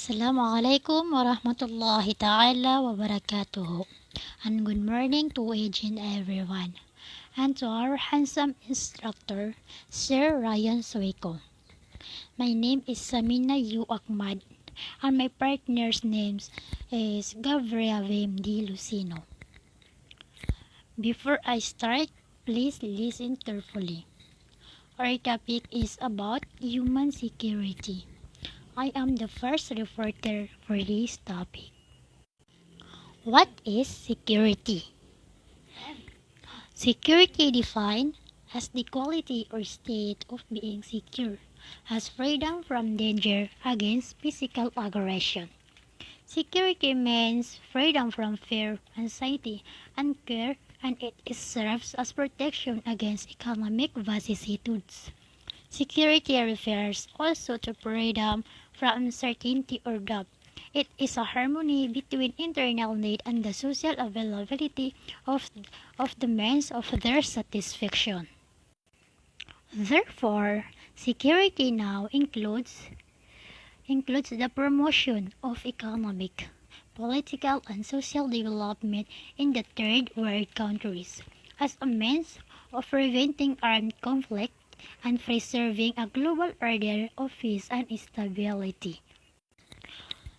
Assalamualaikum warahmatullahi ta'ala wabarakatuh. And good morning to each and everyone. And to our handsome instructor, Sir Ryan Suiko. My name is Samina Yu Ahmad, and my partner's name is Gabriel Vim D. Lucino. Before I start, please listen carefully. Our topic is about human security. I am the first reporter for this topic. What is security? Security defined as the quality or state of being secure, as freedom from danger against physical aggression. Security means freedom from fear, anxiety, and care, and it serves as protection against economic vicissitudes. Security refers also to freedom from uncertainty or doubt. It is a harmony between internal need and the social availability of the means of their satisfaction. Therefore, security now includes the promotion of economic, political, and social development in the third world countries as a means of preventing armed conflict and preserving a global order of peace and stability.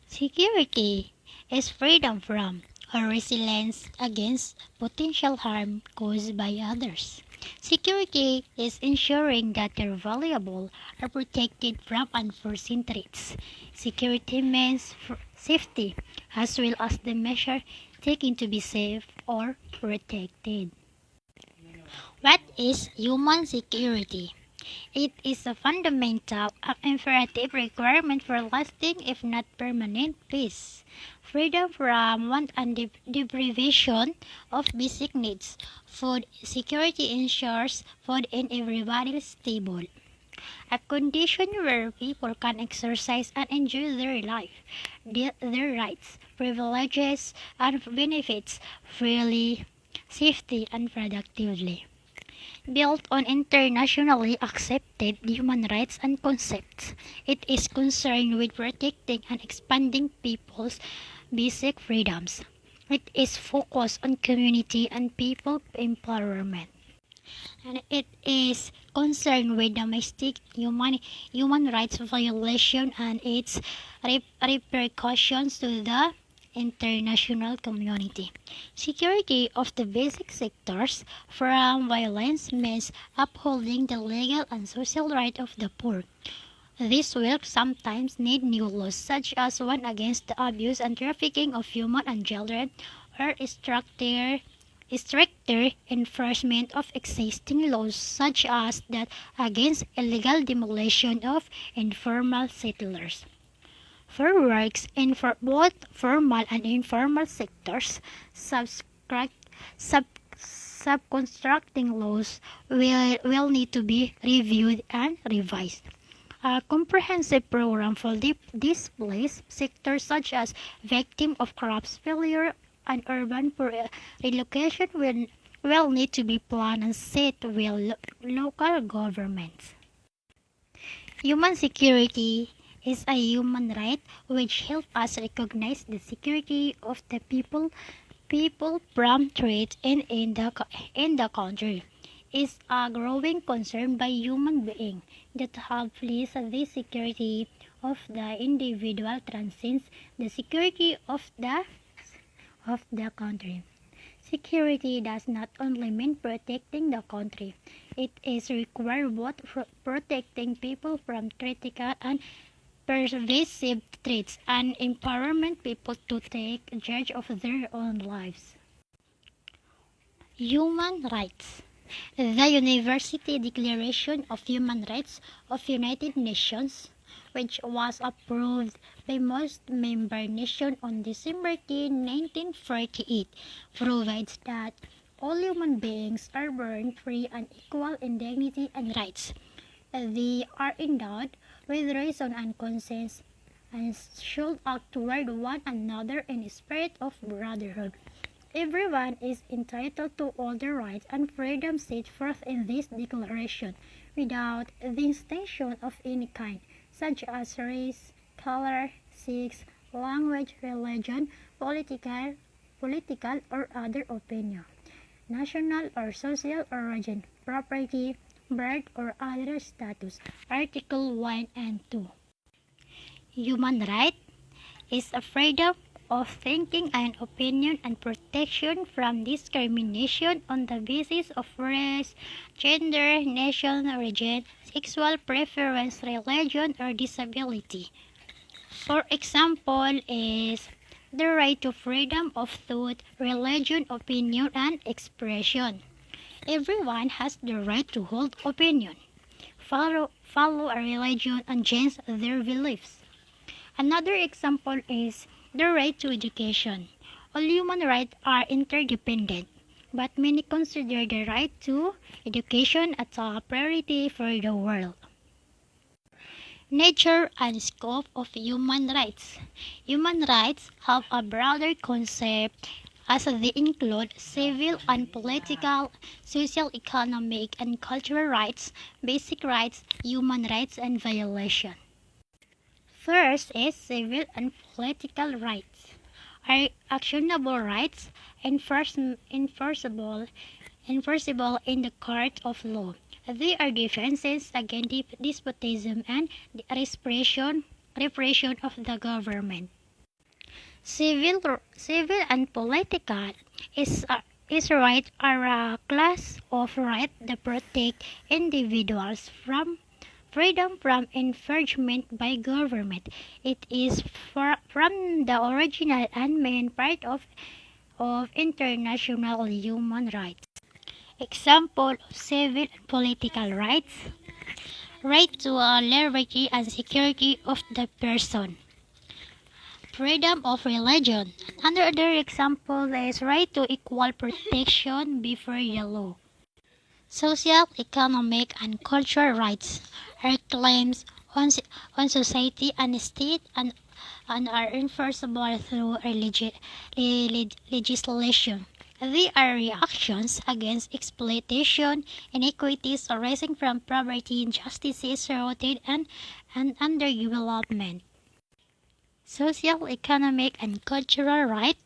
Security is freedom from or resilience against potential harm caused by others. Security is ensuring that your valuables are protected from unforeseen threats. Security means safety as well as the measure taken to be safe or protected. What is human security? It is a fundamental and imperative requirement for lasting, if not permanent, peace. Freedom from want and deprivation of basic needs. Food security ensures food in everybody's table. A condition where people can exercise and enjoy their life, their rights, privileges, and benefits freely, safely, and productively. Built on internationally accepted human rights and concepts, it is concerned with protecting and expanding people's basic freedoms. It is focused on community and people empowerment. And it is concerned with domestic human rights violation and its repercussions to the international community. Security of the basic sectors from violence means upholding the legal and social rights of the poor. This will sometimes need new laws such as one against the abuse and trafficking of human and children or stricter enforcement of existing laws such as that against illegal demolition of informal settlers. For works in both formal and informal sectors, subcontracting laws will need to be reviewed and revised. A comprehensive program for displaced sectors such as victims of crops failure and urban relocation will need to be planned and set with local governments. Human security is a human right which helps us recognize the security of the people from threats in the country. Is a growing concern by human beings that have placed the security of the individual transcends the security of the country. Security does not only mean protecting the country. It is required both protecting people from critical and pervasive threats and empowering people to take charge of their own lives. Human rights. The Universal Declaration of Human Rights of United Nations, which was approved by most member nations on December 10, 1948, provides that all human beings are born free and equal in dignity and rights. They are endowed with reason and conscience and should act toward one another in a spirit of brotherhood. Everyone is entitled to all the rights and freedoms set forth in this declaration without the distinction of any kind, such as race, color, sex, language, religion, political or other opinion, national or social origin, property, birth or other status. Article 1 and 2. Human right is a freedom of thinking and opinion and protection from discrimination on the basis of race, gender, nation, origin, sexual preference, religion, or disability. For example, is the right to freedom of thought, religion, opinion, and expression. Everyone has the right to hold opinion, follow a religion, and change their beliefs. Another example is the right to education. All human rights are interdependent, but many consider the right to education a top priority for the world. Nature and scope of human rights. Human rights have a broader concept as they include civil and political, social, economic, and cultural rights, basic rights, human rights, and violation. First is civil and political rights. Are actionable rights enforceable in the court of law. They are defenses against despotism and the repression of the government. Civil and political is right are a class of rights that protect individuals from freedom from infringement by government. It is from the original and main part of international human rights. Example of civil and political rights: right to liberty and security of the person, freedom of religion. Another example is right to equal protection before the law. Social, economic, and cultural rights are claims on society and state and are enforceable through legislation. They are reactions against exploitation, inequities arising from poverty, injustices rooted and underdevelopment. Social, economic, and cultural rights.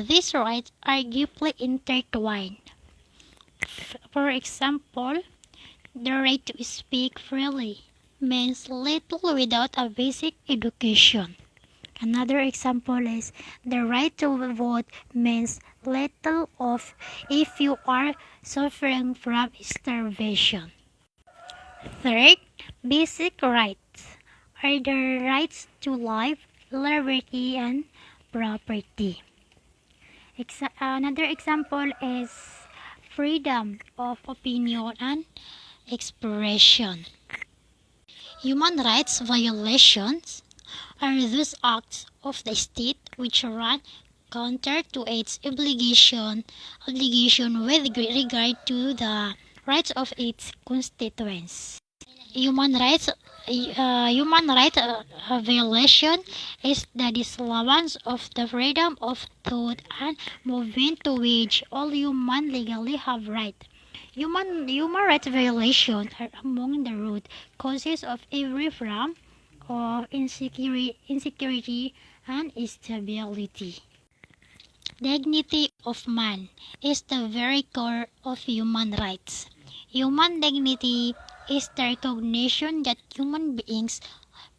These rights are deeply intertwined. For example, the right to speak freely means little without a basic education. Another example is the right to vote means little of if you are suffering from starvation. Third, basic rights are the rights to life, liberty, and property. Another example is freedom of opinion and expression. Human rights violations are those acts of the state which run counter to its obligation with regard to the rights of its constituents. Human rights violation is the disallowance of the freedom of thought and movement to which all humans legally have right. Human rights violations are among the root causes of every form of insecurity and instability. Dignity of man is the very core of human rights. Human dignity is the recognition that human beings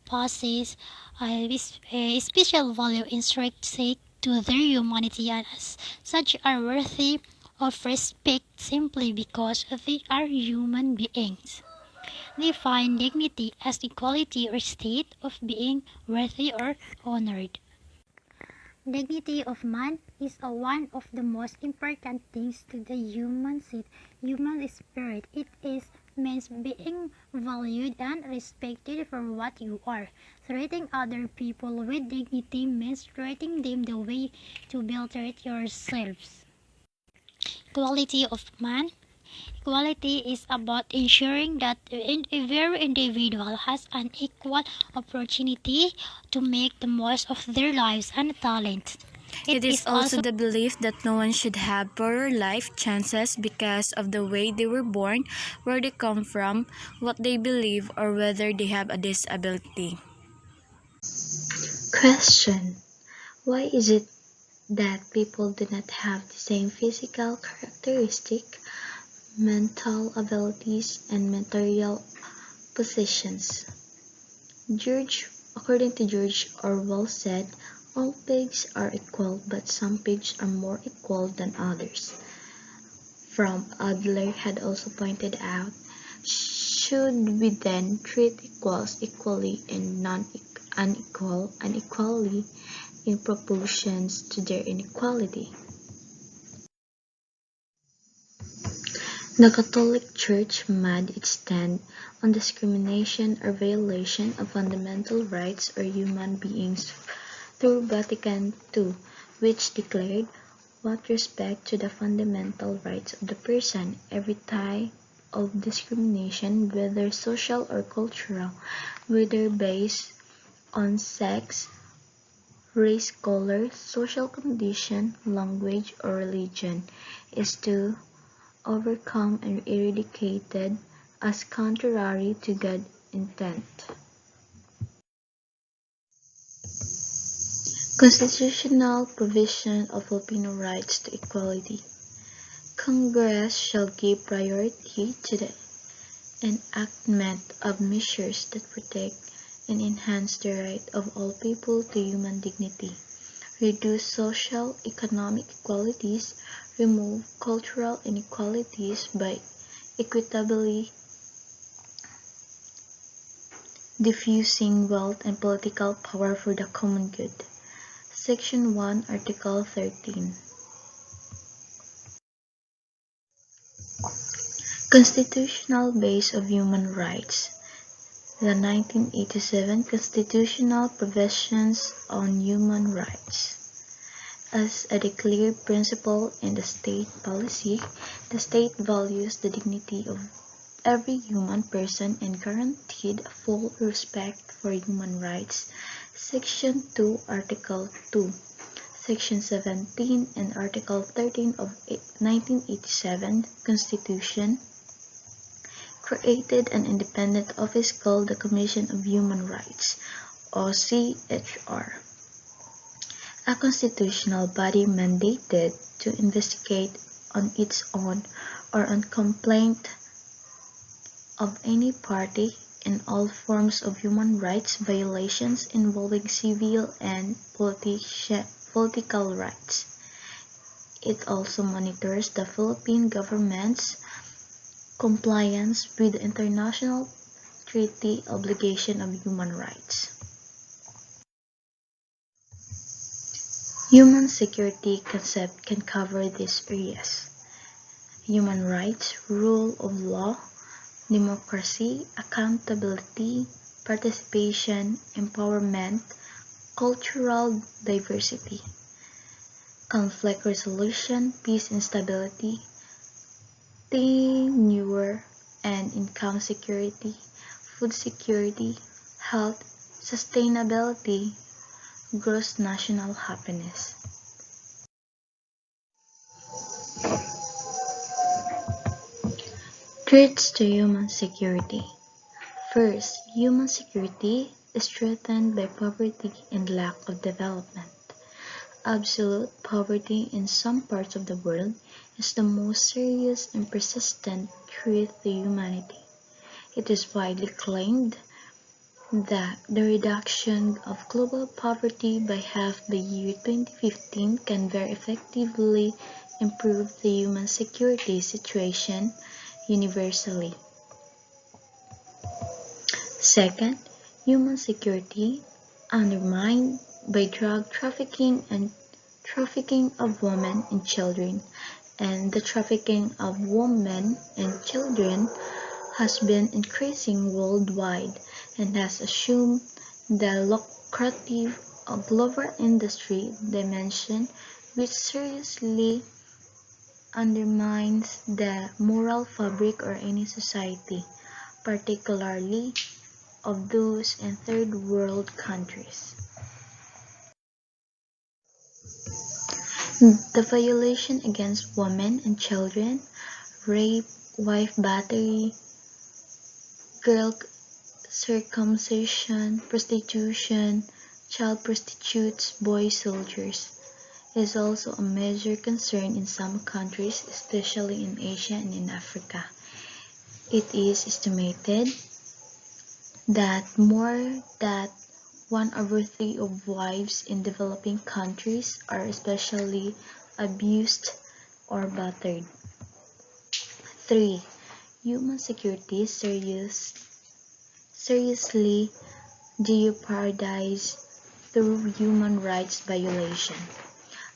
possess a special value intrinsic to their humanity and as such are worthy of respect simply because they are human beings. Define dignity as the quality or state of being worthy or honored. Dignity of man is one of the most important things to the human spirit. It means being valued and respected for what you are. Treating other people with dignity means treating them the way to be treated yourselves. Equality of man. Equality is about ensuring that every individual has an equal opportunity to make the most of their lives and talents. It is also the belief that no one should have poorer life chances because of the way they were born, where they come from, what they believe, or whether they have a disability. Question: why is it that people do not have the same physical characteristic, mental abilities, and material possessions? According to George Orwell said, all pigs are equal, but some pigs are more equal than others. From Adler had also pointed out, should we then treat equals equally and non-unequal unequally in proportions to their inequality? The Catholic Church made its stand on discrimination or violation of fundamental rights or human beings through Vatican II, which declared, with respect to the fundamental rights of the person, every type of discrimination, whether social or cultural, whether based on sex, race, color, social condition, language, or religion, is to overcome and eradicated as contrary to God's intent. Constitutional provision of Filipino rights to equality. Congress shall give priority to the enactment of measures that protect and enhance the right of all people to human dignity, reduce social economic inequalities, remove cultural inequalities by equitably diffusing wealth and political power for the common good. Section 1, Article 13. Constitutional base of human rights. The 1987 Constitutional Provisions on Human Rights. As a declared principle in the state policy, the state values the dignity of every human person and guaranteed full respect for human rights. Section 2, Article 2, Section 17 and Article 13 of 1987 Constitution created an independent office called the Commission of Human Rights, or CHR, a constitutional body mandated to investigate on its own or on complaint of any party in all forms of human rights violations involving civil and political rights. It also monitors the Philippine government's compliance with the international treaty obligation of human rights. Human security concept can cover these areas: human rights, rule of law, democracy, accountability, participation, empowerment, cultural diversity, conflict resolution, peace and stability, tenure and income security, food security, health, sustainability, gross national happiness. Threats to human security. First, human security is threatened by poverty and lack of development. Absolute poverty in some parts of the world is the most serious and persistent threat to humanity. It is widely claimed that the reduction of global poverty by half by year 2015 can very effectively improve the human security situation universally. Second, human security undermined by drug trafficking and trafficking of women and children, and the trafficking of women and children has been increasing worldwide and has assumed the lucrative global industry dimension, which seriously undermines the moral fabric of any society, particularly of those in third world countries. The violation against women and children, rape, wife battery, girl circumcision, prostitution, child prostitutes, boy soldiers, is also a major concern in some countries, especially in Asia and in Africa. It is estimated that more than 1/3 of wives in developing countries are especially abused or battered. 3. Human security seriously jeopardized through human rights violation.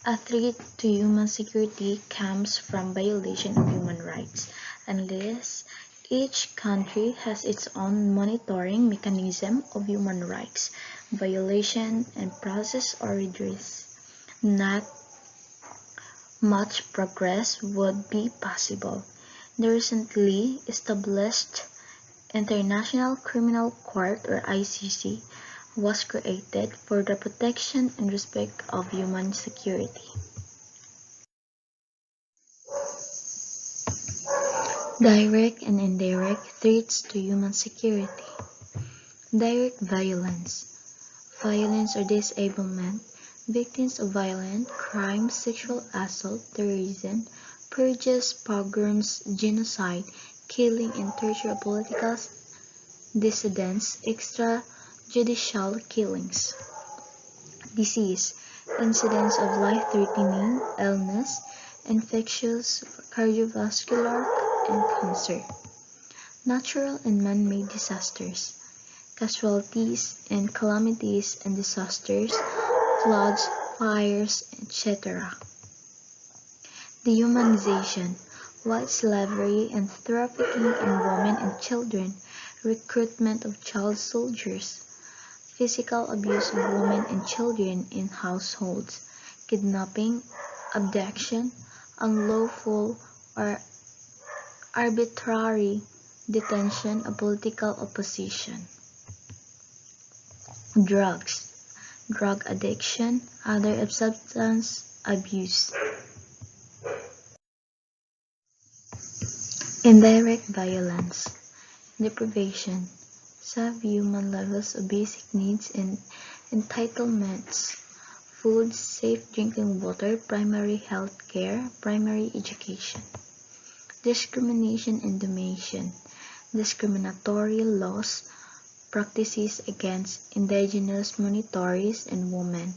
A threat to human security comes from violation of human rights, unless each country has its own monitoring mechanism of human rights violation and process or redress. Not much progress would be possible. The recently established International Criminal Court or ICC was created for the protection and respect of human security. Direct and indirect threats to human security. Direct violence. Violence or disablement. Victims of violent crimes, sexual assault, terrorism, purges, pogroms, genocide, killing and torture of political dissidents, extrajudicial killings. Disease. Incidents of life-threatening illness, infectious, cardiovascular, and cancer. Natural and man-made disasters. Casualties and calamities and disasters, floods, fires, etc. Dehumanization, white slavery and trafficking in women and children, recruitment of child soldiers, physical abuse of women and children in households, kidnapping, abduction, unlawful or arbitrary detention of political opposition. Drugs, drug addiction, other substance abuse. Indirect violence, deprivation, subhuman levels of basic needs and entitlements, food, safe drinking water, primary health care, primary education. Discrimination and domination, discriminatory laws, practices against indigenous minorities and women,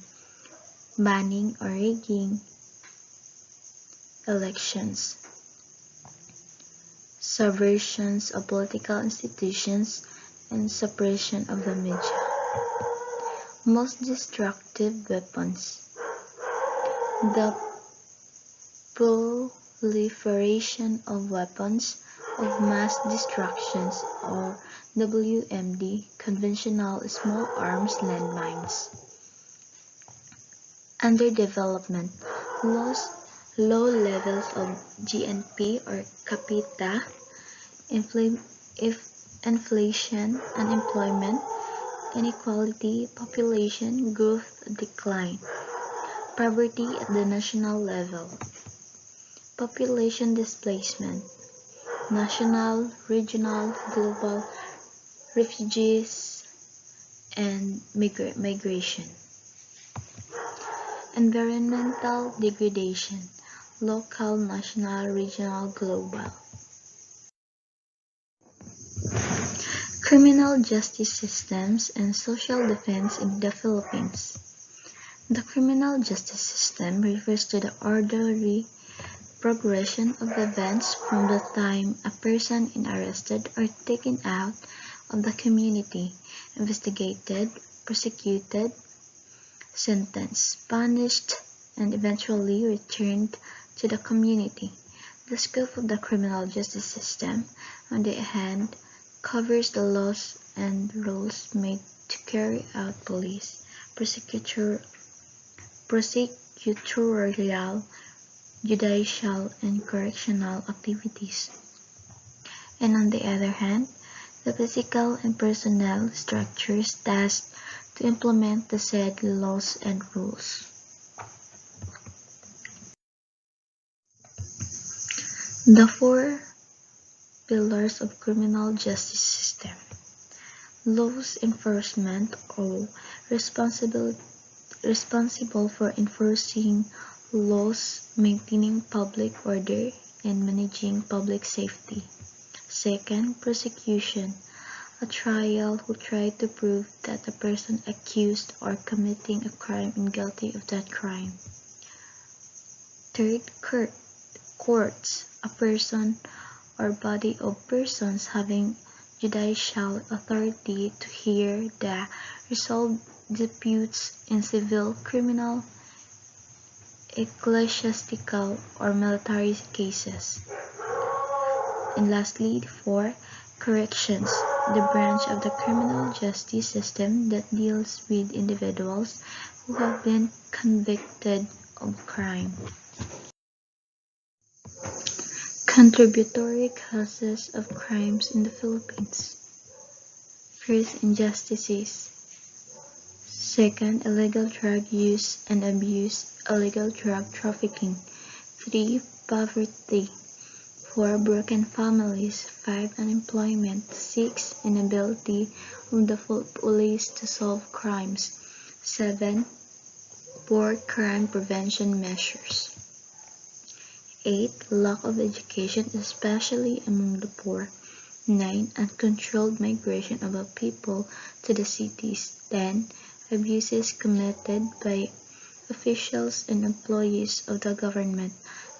banning or rigging elections, subversions of political institutions, and suppression of the media. Most destructive weapons. The proliferation of weapons of mass destruction or WMD, conventional small arms landmines. Underdevelopment, low levels of GNP or capita, inflation, unemployment, inequality, population growth decline, poverty at the national level, population displacement, national, regional, global, refugees, and migration. Environmental degradation, local, national, regional, global. Criminal justice systems and social defense in the Philippines. The criminal justice system refers to the orderly progression of events from the time a person is arrested or taken out of the community, investigated, prosecuted, sentenced, punished, and eventually returned to the community. The scope of the criminal justice system, on the hand, covers the laws and rules made to carry out police, prosecutorial, judicial, and correctional activities. And on the other hand, the physical and personnel structures tasked to implement the said laws and rules. The four pillars of criminal justice system. Laws enforcement or responsible for enforcing laws, maintaining public order, and managing public safety. Second, prosecution. A trial who try to prove that a person accused or committing a crime is guilty of that crime. Third, courts. A person or body of persons having judicial authority to hear the resolve disputes in civil, criminal, ecclesiastical, or military cases. And lastly, 4. Corrections, the branch of the criminal justice system that deals with individuals who have been convicted of crime. Contributory causes of crimes in the Philippines. First, injustices. Second, illegal drug use and abuse, illegal drug trafficking. 3. Poverty. 4. Broken families. 5. Unemployment. 6. Inability of the police to solve crimes. 7. Poor crime prevention measures. 8. Lack of education, especially among the poor. 9. Uncontrolled migration of a people to the cities. 10. Abuses committed by officials and employees of the government.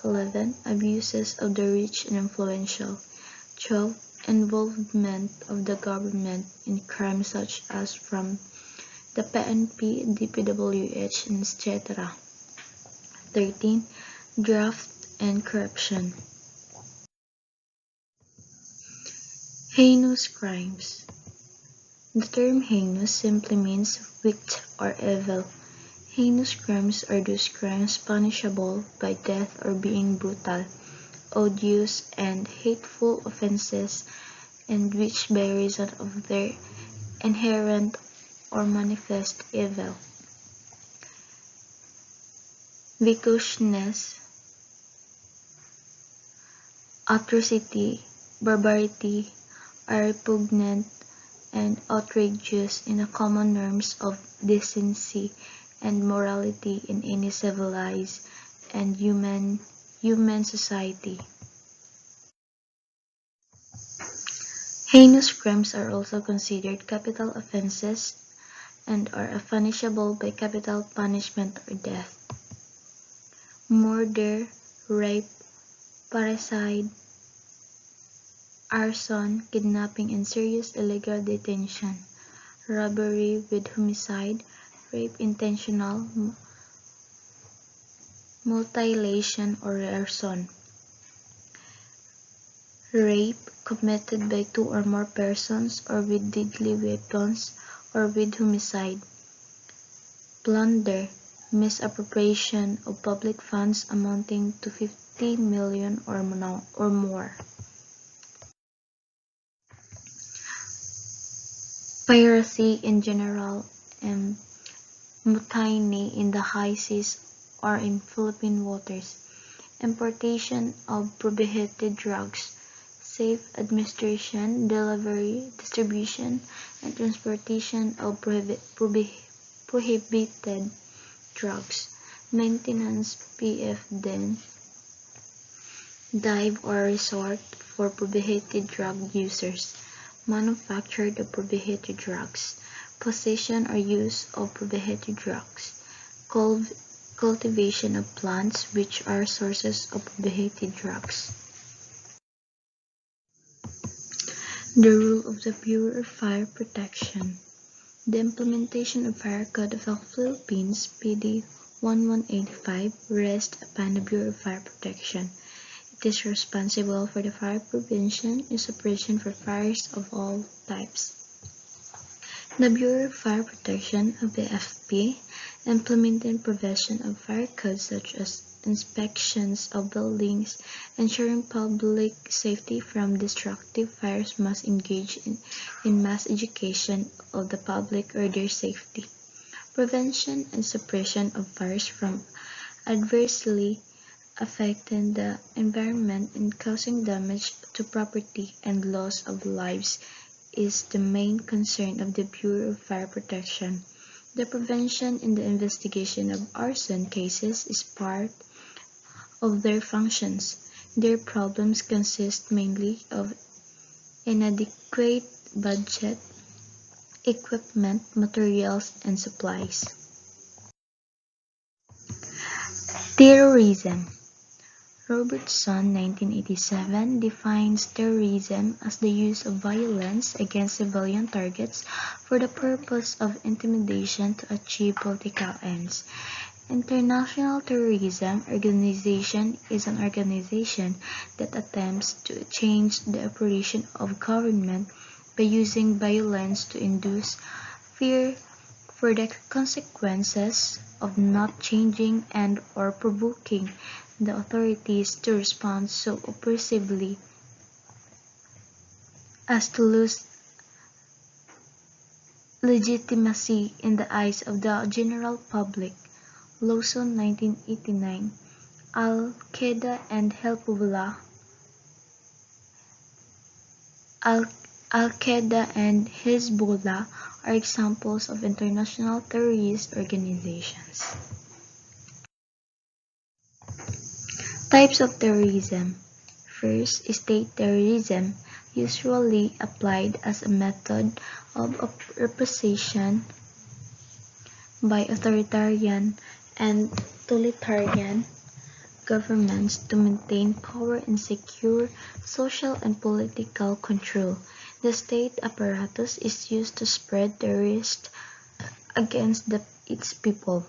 11. Abuses of the rich and influential. 12. Involvement of the government in crimes such as from the PNP, DPWH, etc. 13. Graft and corruption. Heinous crimes. The term heinous simply means wicked or evil. Heinous crimes are those crimes punishable by death or being brutal, odious, and hateful offenses, and which by reason of their inherent or manifest evil, viciousness, atrocity, barbarity, are repugnant and outrageous in the common norms of decency and morality in any civilized and human society. Heinous crimes are also considered capital offenses and are punishable by capital punishment or death. Murder, rape, parricide, arson, kidnapping and serious illegal detention, robbery with homicide, rape intentional, mutilation or arson, rape committed by two or more persons or with deadly weapons or with homicide, plunder, misappropriation of public funds amounting to 50 million or more. Piracy in general and mutiny in the high seas or in Philippine waters. Importation of prohibited drugs. Safe administration, delivery, distribution, and transportation of prohibited drugs. Maintenance PF den, dive or resort for prohibited drug users. Manufacture of prohibited drugs. Possession or use of prohibited drugs. Cultivation of plants which are sources of prohibited drugs. The rule of the Bureau of Fire Protection. The implementation of Fire Code of the Philippines, PD 1185, rests upon the Bureau of Fire Protection. It is responsible for the fire prevention and suppression for fires of all types. The Bureau of Fire Protection of the FP implemented provision of fire codes such as inspections of buildings, ensuring public safety from destructive fires, must engage in mass education of the public or their safety, prevention and suppression of fires from adversely affecting the environment and causing damage to property and loss of lives is the main concern of the Bureau of Fire Protection. The prevention and the investigation of arson cases is part of their functions. Their problems consist mainly of inadequate budget, equipment, materials, and supplies. Terrorism. Robertson, 1987, defines terrorism as the use of violence against civilian targets for the purpose of intimidation to achieve political ends. International Terrorism Organization is an organization that attempts to change the operation of government by using violence to induce fear for the consequences of not changing and or provoking the authorities to respond so oppressively as to lose legitimacy in the eyes of the general public. Lawson, 1989. Al-Qaeda and Hezbollah. Al-Qaeda and Hezbollah are examples of international terrorist organizations. Types of terrorism. First, state terrorism, usually applied as a method of repression by authoritarian and totalitarian governments to maintain power and secure social and political control. The state apparatus is used to spread terrorists against its people,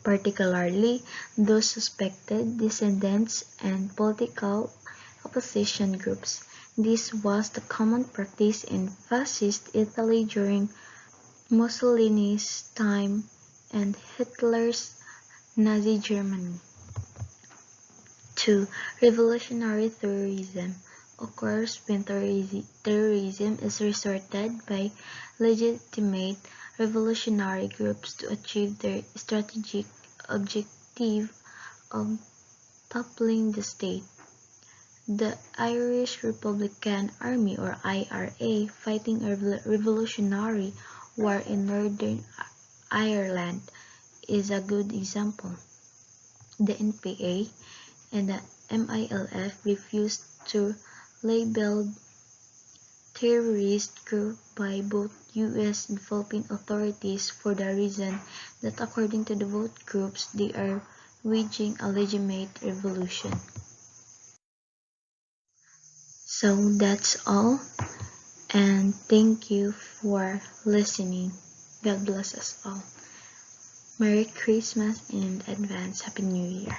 particularly those suspected dissidents and political opposition groups. This was the common practice in fascist Italy during Mussolini's time and Hitler's Nazi Germany. 2. Revolutionary terrorism occurs when terrorism is resorted by legitimate revolutionary groups to achieve their strategic objective of toppling the state. The Irish Republican Army or IRA fighting a revolutionary war in Northern Ireland is a good example. The NPA and the MILF refused to labeled terrorist group by both US and Philippine authorities for the reason that according to the both groups they are waging a legitimate revolution. So that's all, and thank you for listening. God bless us all. Merry Christmas and advance Happy New Year.